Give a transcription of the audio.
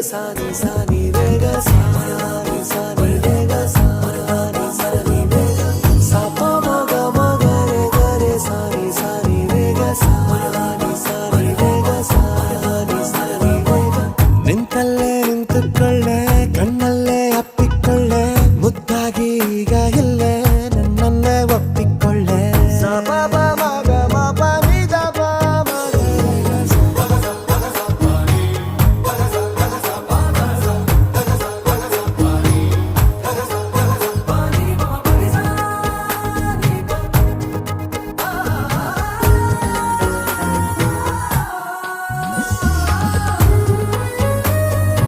ಸಾನಿ ಸಾನಿ ರೇಗ ಸಾನಿ ಸಾನಿ ರೇಗ ಸಾನಿ ಸಾನಿ ರೇಗ ಸಾಪ ಮಗ ಮಗ ರೇ ಗರೆ ಸಾನಿ ಸಾನಿ ರೇಗ ಸಾನಿ ಸಾನಿ ರೇಗ ಸಾನಿ ಸಾನಿ ರೇಗ ನಿಂತಲ್ಲೇ ನಿಂತುಕೊಳ್ಳೆ ಕಣ್ಣಲ್ಲೇ